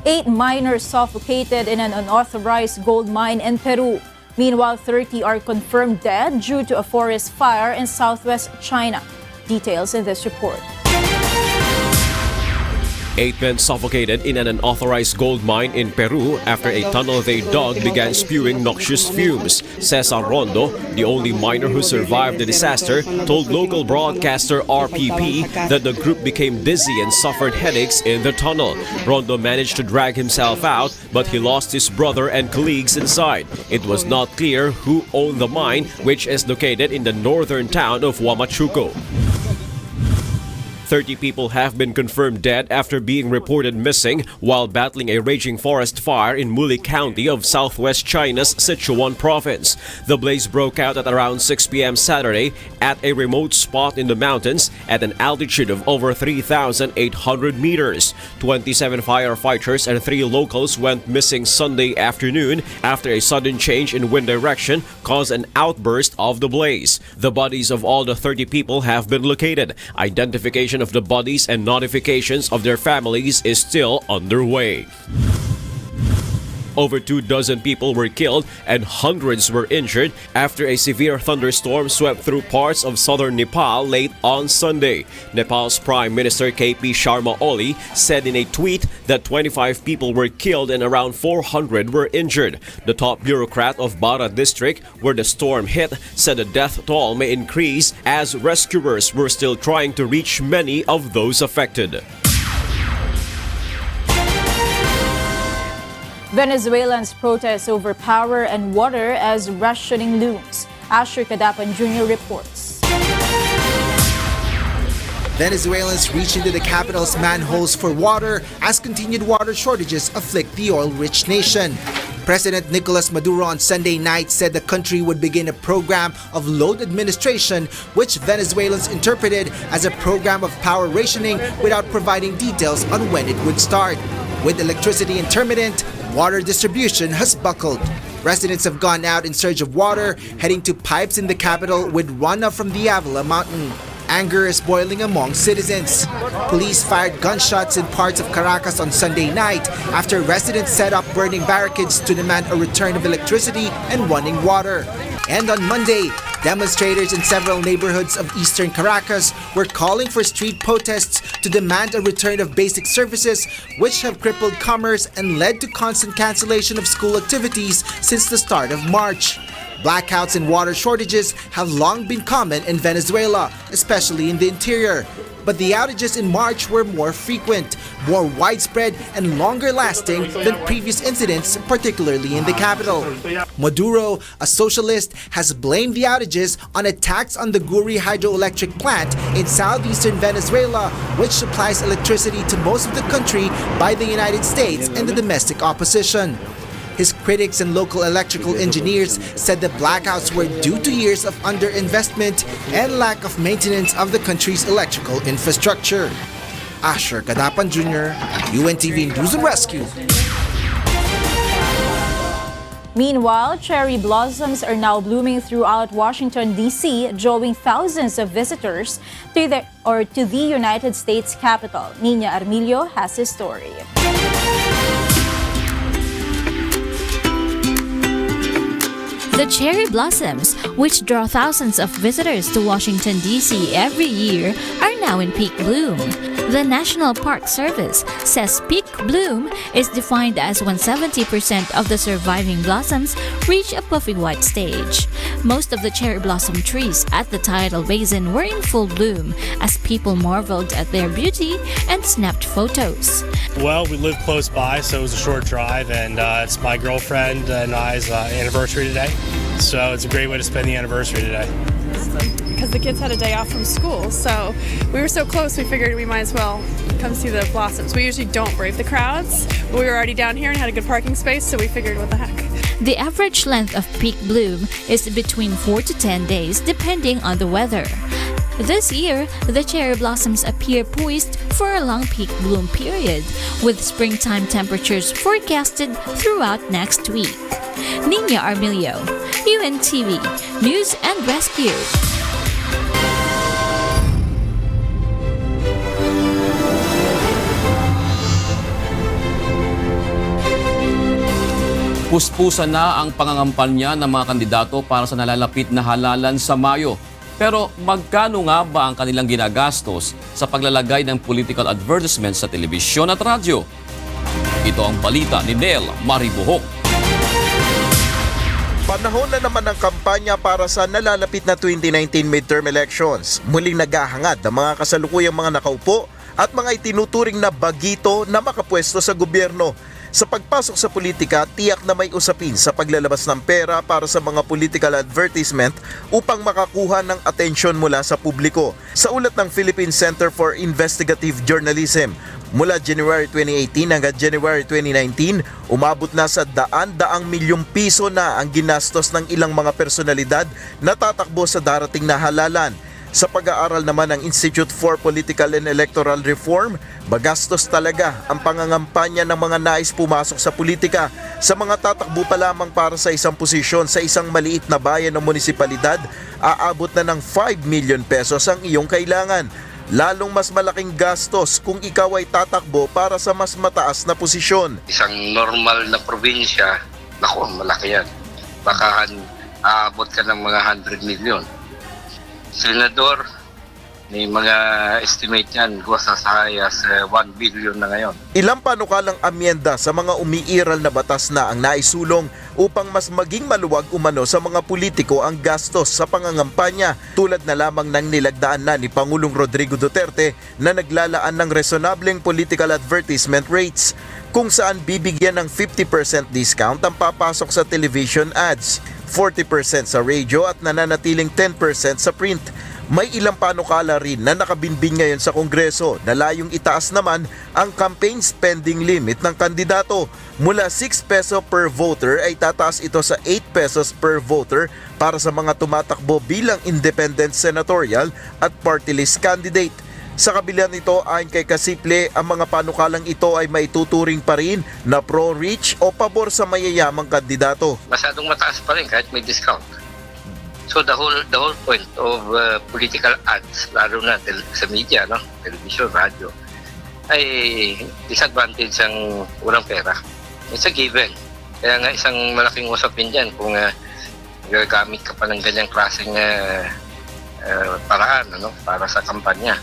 8 miners suffocated in an unauthorized gold mine in Peru. Meanwhile, 30 are confirmed dead due to a forest fire in southwest China. Details in this report. 8 men suffocated in an unauthorized gold mine in Peru after a tunnel they dug began spewing noxious fumes. Cesar Rondo, the only miner who survived the disaster, told local broadcaster RPP that the group became dizzy and suffered headaches in the tunnel. Rondo managed to drag himself out, but he lost his brother and colleagues inside. It was not clear who owned the mine, which is located in the northern town of Huamachuco. 30 people have been confirmed dead after being reported missing while battling a raging forest fire in Muli County of southwest China's Sichuan province. The blaze broke out at around 6 p.m. Saturday at a remote spot in the mountains at an altitude of over 3,800 meters. 27 firefighters and 3 locals went missing Sunday afternoon after a sudden change in wind direction caused an outburst of the blaze. The bodies of all the 30 people have been located. Identification of the bodies and notifications of their families is still underway. Over 24 people were killed and hundreds were injured after a severe thunderstorm swept through parts of southern Nepal late on Sunday. Nepal's Prime Minister KP Sharma Oli said in a tweet that 25 people were killed and around 400 were injured. The top bureaucrat of Bara district, where the storm hit, said the death toll may increase as rescuers were still trying to reach many of those affected. Venezuelans protest over power and water as rationing looms. Asher Kadapan Jr. reports. Venezuelans reach into the capital's manholes for water as continued water shortages afflict the oil-rich nation. President Nicolas Maduro on Sunday night said the country would begin a program of load administration, which Venezuelans interpreted as a program of power rationing without providing details on when it would start. With electricity intermittent, water distribution has buckled. Residents have gone out in search of water, heading to pipes in the capital with runoff from the Avila mountain. Anger is boiling among citizens. Police fired gunshots in parts of Caracas on Sunday night after residents set up burning barricades to demand a return of electricity and running water. And on Monday, demonstrators in several neighborhoods of eastern Caracas were calling for street protests to demand a return of basic services, which have crippled commerce and led to constant cancellation of school activities since the start of March. Blackouts and water shortages have long been common in Venezuela, especially in the interior. But the outages in March were more frequent, more widespread, and longer lasting than previous incidents, particularly in the capital. Maduro, a socialist, has blamed the outages on attacks on the Guri hydroelectric plant in southeastern Venezuela, which supplies electricity to most of the country by the United States and the domestic opposition. His critics and local electrical engineers said the blackouts were due to years of underinvestment and lack of maintenance of the country's electrical infrastructure. Asher Kadapan Jr., UNTV News and Rescue. Meanwhile, cherry blossoms are now blooming throughout Washington, D.C., drawing thousands of visitors to the United States Capitol. Nina Armilio has his story. The cherry blossoms, which draw thousands of visitors to Washington, D.C. every year, are now in peak bloom. The National Park Service says peak bloom is defined as when 70% of the surviving blossoms reach a puffy white stage. Most of the cherry blossom trees at the tidal basin were in full bloom as people marveled at their beauty and snapped photos. Well, we live close by, so it was a short drive, and it's my girlfriend and I's anniversary today. So it's a great way to spend the anniversary today. Because the kids had a day off from school, so we were so close we figured we might as well come see the blossoms. We usually don't brave the crowds, but we were already down here and had a good parking space, so we figured what the heck. The average length of peak bloom is between 4 to 10 days depending on the weather. This year, the cherry blossoms appear poised for a long peak bloom period, with springtime temperatures forecasted throughout next week. Nina Armilio, UNTV News and Rescue. Puspusan na ang pangangampanya ng mga kandidato para sa nalalapit na halalan sa Mayo. Pero magkano nga ba ang kanilang ginagastos sa paglalagay ng political advertisements sa telebisyon at radyo? Ito ang balita ni Nel Maribuhok. Panahon na naman ng kampanya para sa nalalapit na 2019 midterm elections. Muling naghahangad ang mga kasalukuyang mga nakaupo at mga itinuturing na bagito na makapwesto sa gobyerno. Sa pagpasok sa politika, tiyak na may usapin sa paglalabas ng pera para sa mga political advertisement upang makakuha ng atensyon mula sa publiko. Sa ulat ng Philippine Center for Investigative Journalism, mula January 2018 hanggang January 2019, umabot na sa daan-daang milyong piso na ang ginastos ng ilang mga personalidad na tatakbo sa darating na halalan. Sa pag-aaral naman ng Institute for Political and Electoral Reform, magastos talaga ang pangangampanya ng mga nais pumasok sa politika. Sa mga tatakbo pa lamang para sa isang posisyon sa isang maliit na bayan o munisipalidad, aabot na ng 5 million pesos ang iyong kailangan. Lalong mas malaking gastos kung ikaw ay tatakbo para sa mas mataas na posisyon. Isang normal na probinsya, naku, malaki yan. Baka aabot ka ng mga 100 million. Senador, may mga estimate yan, sa 1 billion na ngayon. Ilang panukalang amyenda sa mga umiiral na batas na ang naisulong upang mas maging maluwag umano sa mga politiko ang gastos sa pangangampanya, tulad na lamang ng nilagdaan na ni Pangulong Rodrigo Duterte na naglalaan ng resonableng political advertisement rates, kung saan bibigyan ng 50% discount ang papasok sa television ads, 40% sa radio at nananatiling 10% sa print. May ilang panukala rin na nakabinbin ngayon sa Kongreso na layong itaas naman ang campaign spending limit ng kandidato. Mula 6 peso per voter ay tataas ito sa 8 pesos per voter para sa mga tumatakbo bilang independent senatorial at party list candidate. Sa kabila nito, ayon kay Kasiple, ang mga panukalang ito ay maituturing pa rin na pro-rich o pabor sa mayayamang kandidato. Masyadong mataas pa rin kahit may discount. So the whole point of political ads, lalo na sa media, no? Television, radio, ay disadvantage ang walang pera. It's a given. Kaya nga isang malaking usapin dyan kung gagamit ka pa ng ganyang klaseng paraan, ano? Para sa kampanya.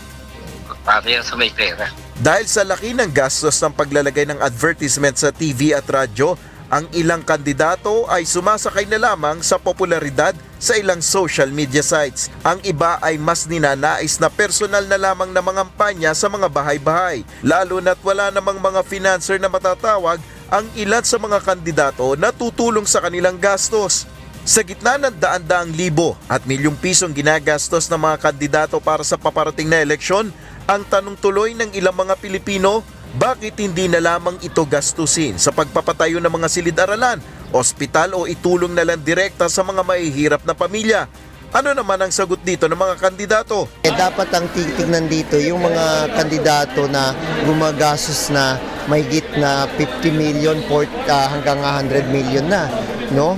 Para yan sa may pera. Dahil sa laki ng gastos ng paglalagay ng advertisement sa TV at radyo, ang ilang kandidato ay sumasakay na lamang sa popularidad sa ilang social media sites. Ang iba ay mas ninanais na personal na lamang na mangampanya sa mga bahay-bahay, lalo na't wala namang mga financer na matatawag ang ilan sa mga kandidato na tutulong sa kanilang gastos. Sa gitna ng daan-daang libo at milyong pisong ginagastos ng mga kandidato para sa paparating na eleksyon, ang tanong tuloy ng ilang mga Pilipino, bakit hindi na lamang ito gastusin sa pagpapatayo ng mga silid-aralan, ospital o itulong na lang direkta sa mga mahihirap na pamilya? Ano naman ang sagot dito ng mga kandidato? Dapat ang titignan dito yung mga kandidato na gumagastos na mahigit na 50 million hanggang 100 million na, no?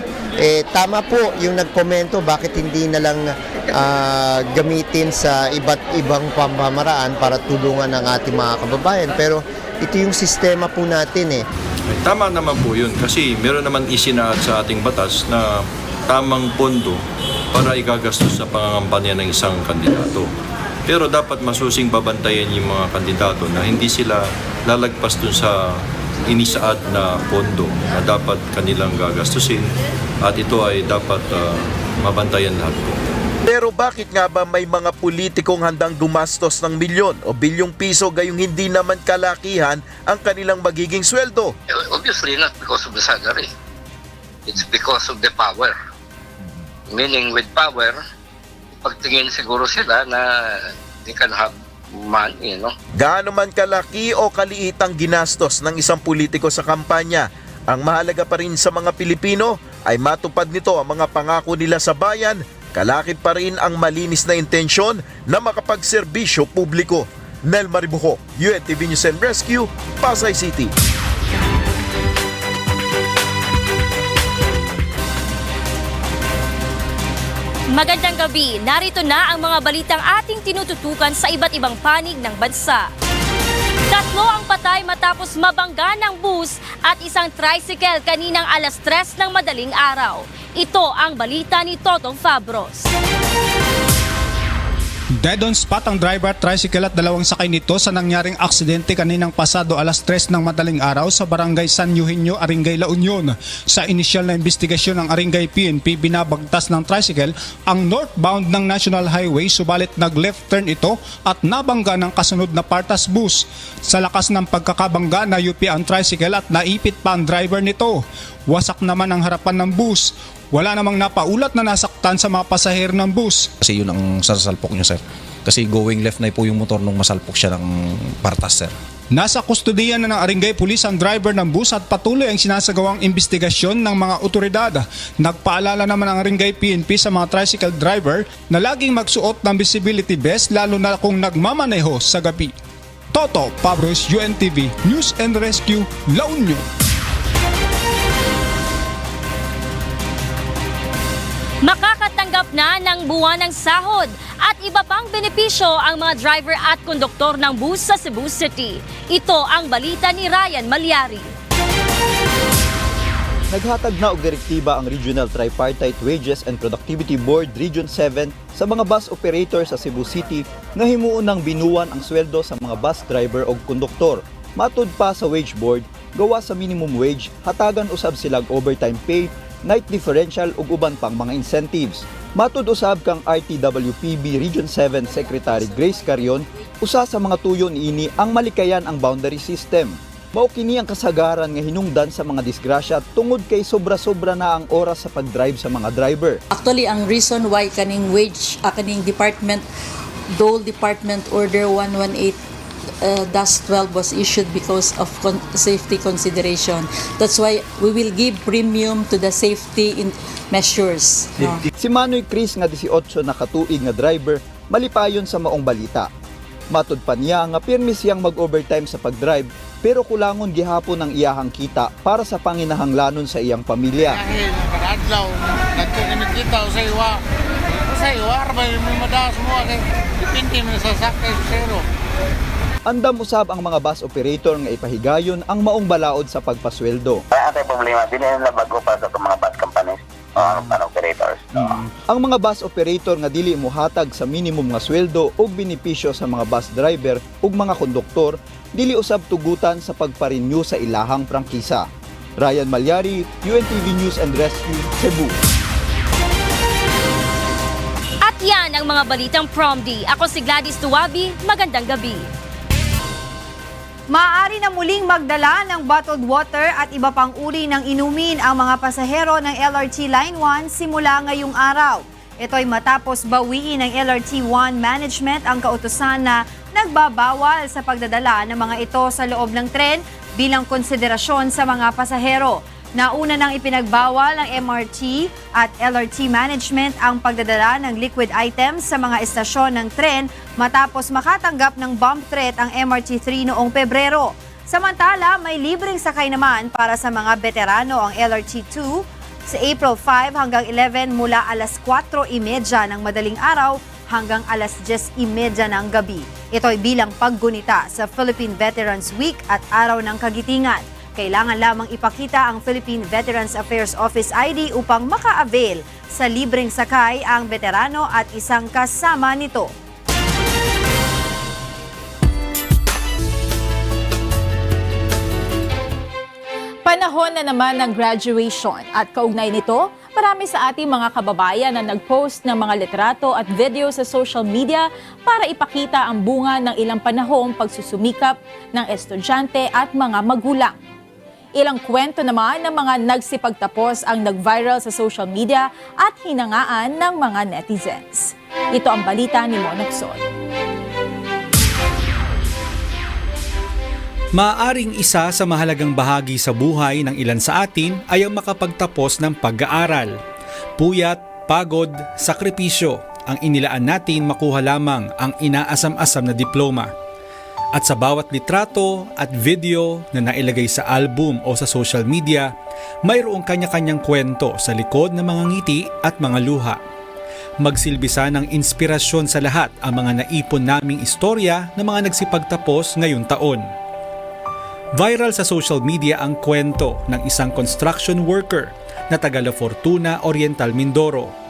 Tama po yung nagkomento, bakit hindi na lang gamitin sa iba't ibang pamamaraan para tulungan ang ating mga kababayan. Pero ito yung sistema po natin . Tama naman po yun kasi meron naman isinaad sa ating batas na tamang pondo para igagastos sa pangangampanya ng isang kandidato. Pero dapat masusing babantayan yung mga kandidato na hindi sila lalagpas dun sa inisaad na pondo na dapat kanilang gagastusin at ito ay dapat mabantayan lahat po. Pero bakit nga ba may mga politikong handang gumastos ng milyon o bilyong piso gayong hindi naman kalakihan ang kanilang magiging sweldo? Obviously not because of the salary. It's because of the power. meaning with power, pagtingin siguro sila na they can have money, no? Gaano man kalaki o kaliit ang ginastos ng isang politiko sa kampanya, ang mahalaga pa rin sa mga Pilipino ay matupad nito ang mga pangako nila sa bayan, kalakip pa rin ang malinis na intensyon na makapagserbisyo publiko. Nel Maribuho, UNTV News and Rescue, Pasay City. Magandang gabi, narito na ang mga balitang ating tinututukan sa iba't ibang panig ng bansa. 3 ang patay matapos mabangga ng bus at isang tricycle kaninang alas 3 ng madaling araw. Ito ang balita ni Totong Fabros. Dead on spot ang driver at tricycle at 2 sakay nito sa nangyaring aksidente kaninang pasado alas 3 ng madaling araw sa barangay San Eugenio, Aringay, La Union. Sa inisyal na investigasyon ng Aringay PNP, binabagtas ng tricycle ang northbound ng National Highway subalit nag-left turn ito at nabangga ng kasunod na Partas bus. Sa lakas ng pagkakabangga, na-UP ang tricycle at naipit pa ang driver nito. Wasak naman ang harapan ng bus. Wala namang napaulat na nasaktan sa mga pasahero ng bus. Kasi yun ang sasalpok niya, sir. Kasi going left na po yung motor nung masalpok siya ng Partas, sir. Nasa kustodiyan na ng Aringay Police ang driver ng bus at patuloy ang sinasagawang investigasyon ng mga otoridad. Nagpaalala naman ang Aringay PNP sa mga tricycle driver na laging magsuot ng visibility vest lalo na kung nagmamaneho sa gabi. Toto Pabros, UNTV News and Rescue, La Union. Makakatanggap na ng buwan ng sahod at iba pang benepisyo ang mga driver at konduktor ng bus sa Cebu City. Ito ang balita ni Ryan Malyari. Naghatag na og direktiba ang Regional Tripartite Wages and Productivity Board Region 7 sa mga bus operator sa Cebu City nga himuon ng binuwan ang sweldo sa mga bus driver o konduktor. Matud pa sa wage board, gawa sa minimum wage, hatagan usab silang overtime pay, night differential ug uban pang mga incentives. Matud usab kang RTWPB Region 7 Secretary Grace Carion, usa sa mga tuyo niini ang malikayan ang boundary system. Mao kini ang kasagaran nga hinungdan sa mga disgrasya tungod kay sobra-sobra na ang oras sa pag-drive sa mga driver. Actually, ang reason why kaning wage, kaning department, Dole Department Order 118-12 was issued because of safety consideration. That's why we will give premium to the safety measures. Si Manoy Chris nga 18 na katuig nga driver, malipayon sa maong balita. Matud pa niya nga pirmi siyang mag-overtime sa pag-drive pero kulangon gihapon ang iyahang kita para sa panginahanglanon sa iyang pamilya. Nakadlaw, nagkukinit kita sa iwa. Sa iwa, arbay mo madaas mo kay dipinti mo sa sakay zero. Andam usab ang mga bus operator nga ipahigayon ang maong balaod sa pagpasweldo. Ang problema din na bago para sa mga bus companies o operators. Ang mga bus operator nga dili mohatag sa minimum nga sweldo ug benepisyo sa mga bus driver ug mga konduktor dili usab tugutan sa pagpa-renew sa ilahang prangkisa. Ryan Malyari, UNTV News and Rescue, Cebu. At yan ang mga balitang Prom D. Ako si Gladys Tuwabi, magandang gabi. Maaari na muling magdala ng bottled water at iba pang uri ng inumin ang mga pasahero ng LRT Line 1 simula ngayong araw. Ito'y matapos bawiin ng LRT 1 management ang kautusan na nagbabawal sa pagdadala ng mga ito sa loob ng tren bilang konsiderasyon sa mga pasahero. Nauna nang ipinagbawal ng MRT at LRT management ang pagdadala ng liquid items sa mga estasyon ng tren matapos makatanggap ng bomb threat ang MRT3 noong Pebrero. Samantala, may libreng sakay naman para sa mga veterano ang LRT2 sa April 5 hanggang 11 mula alas 4:30 ng madaling araw hanggang alas 10:30 ng gabi. Ito'y bilang paggunita sa Philippine Veterans Week at Araw ng Kagitingan. Kailangan lamang ipakita ang Philippine Veterans Affairs Office ID upang maka-avail sa libreng sakay ang veterano at isang kasama nito. Panahon na naman ng graduation at kaugnay nito, marami sa ating mga kababayan na nag-post ng mga litrato at video sa social media para ipakita ang bunga ng ilang panahong pagsusumikap ng estudyante at mga magulang. Ilang kwento naman ng mga nagsipagtapos ang nag-viral sa social media at hinangaan ng mga netizens. Ito ang balita ni Monokson. Maaaring isa sa mahalagang bahagi sa buhay ng ilan sa atin ay ang makapagtapos ng pag-aaral. Puyat, pagod, sakripisyo ang inilaan natin makuha lamang ang inaasam-asam na diploma. At sa bawat litrato at video na nailagay sa album o sa social media, mayroong kanya-kanyang kwento sa likod ng mga ngiti at mga luha. Magsilbisa ng inspirasyon sa lahat ang mga naipon naming istorya ng mga nagsipagtapos ngayong taon. Viral sa social media ang kwento ng isang construction worker na taga La Fortuna, Oriental Mindoro.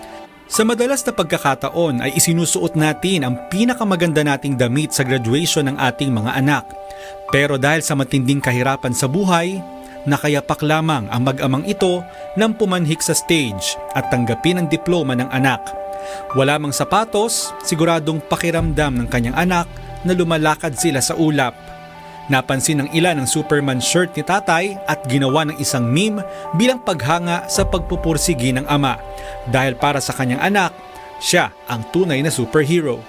Sa madalas na pagkakataon ay isinusuot natin ang pinakamaganda nating damit sa graduation ng ating mga anak. Pero dahil sa matinding kahirapan sa buhay, nakayapak lamang ang mag-amang ito nang pumanhik sa stage at tanggapin ang diploma ng anak. Wala mang sapatos, siguradong pakiramdam ng kanyang anak na lumalakad sila sa ulap. Napansin ng ilan ang Superman shirt ni tatay at ginawa ng isang meme bilang paghanga sa pagpupursigi ng ama dahil para sa kanyang anak, siya ang tunay na superhero.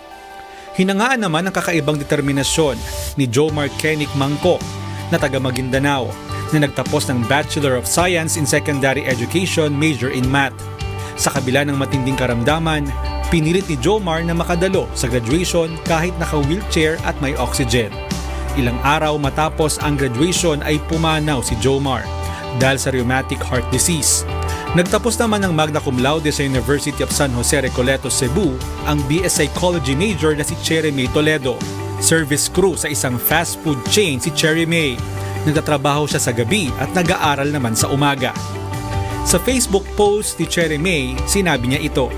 Hinangaan naman ang kakaibang determinasyon ni Jomar Kenick Mangkok na taga Maguindanao na nagtapos ng Bachelor of Science in Secondary Education major in Math. Sa kabila ng matinding karamdaman, pinilit ni Jomar na makadalo sa graduation kahit naka-wheelchair at may oxygen. Ilang araw matapos ang graduation ay pumanaw si Jomar dahil sa rheumatic heart disease. Nagtapos naman ng magna cum laude sa University of San Jose Recoletos, Cebu ang BS Psychology major na si Cherry May Toledo. Service crew sa isang fast food chain si Cherry May. Nagtatrabaho siya sa gabi at nag-aaral naman sa umaga. Sa Facebook post ni Cherry May, sinabi niya ito.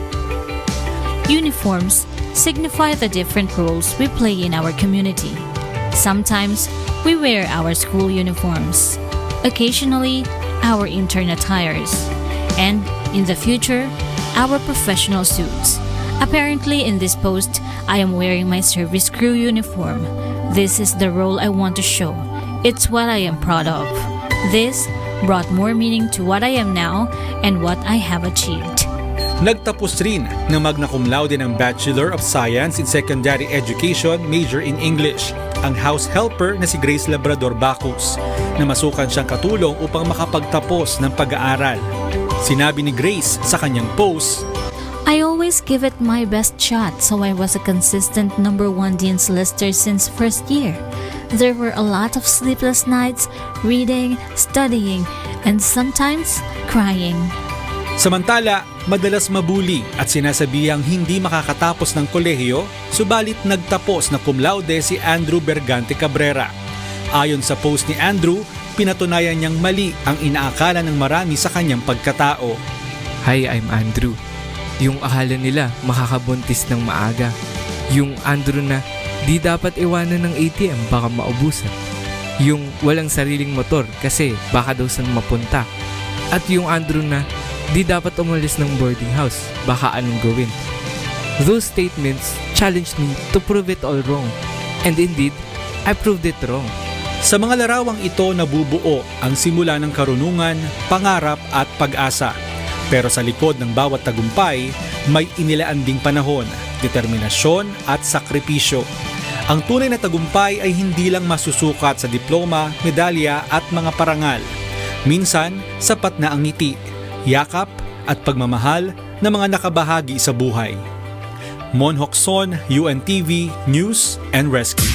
Uniforms signify the different roles we play in our community. Sometimes, we wear our school uniforms. Occasionally, our intern attires. And, in the future, our professional suits. Apparently, in this post, I am wearing my service crew uniform. This is the role I want to show. It's what I am proud of. This brought more meaning to what I am now and what I have achieved. Nagtapos rin ng magna cum laude ng Bachelor of Science in Secondary Education major in English ang house helper na si Grace Labrador Bacus na masukan siyang katulong upang makapagtapos ng pag-aaral. Sinabi ni Grace sa kanyang post, I always give it my best shot, so I was a consistent number 1 Dean's Lister since first year. There were a lot of sleepless nights, reading, studying, and sometimes crying. Samantala, madalas mabuli at sinasabihang hindi makakatapos ng kolehiyo, subalit nagtapos na cum laude si Andrew Bergante Cabrera. Ayon sa post ni Andrew, pinatunayan niyang mali ang inaakala ng marami sa kanyang pagkatao. Hi, I'm Andrew. Yung akala nila makakabuntis ng maaga. Yung Andrew na di dapat iwanan ng ATM baka maubusan. Yung walang sariling motor kasi baka daw saan mapunta. At yung Andrew na di dapat umalis ng boarding house, baka anong gawin. Those statements challenged me to prove it all wrong. And indeed, I proved it wrong. Sa mga larawang ito nabubuo ang simula ng karunungan, pangarap at pag-asa. Pero sa likod ng bawat tagumpay, may inilaan ding panahon, determinasyon at sakripisyo. Ang tunay na tagumpay ay hindi lang masusukat sa diploma, medalya at mga parangal. Minsan, sapat na ang ngiti, yakap at pagmamahal ng mga nakabahagi sa buhay. Mon Hocson, UNTV News and Rescue.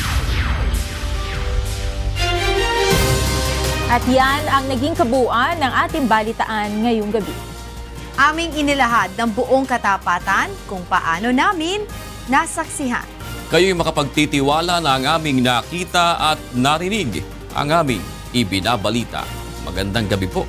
At yan ang naging kabuuan ng ating balitaan ngayong gabi. Aming inilahad ng buong katapatan kung paano namin nasaksihan. Kayo'y makapagtitiwala na ang aming nakita at narinig, ang aming ibinabalita. Magandang gabi po.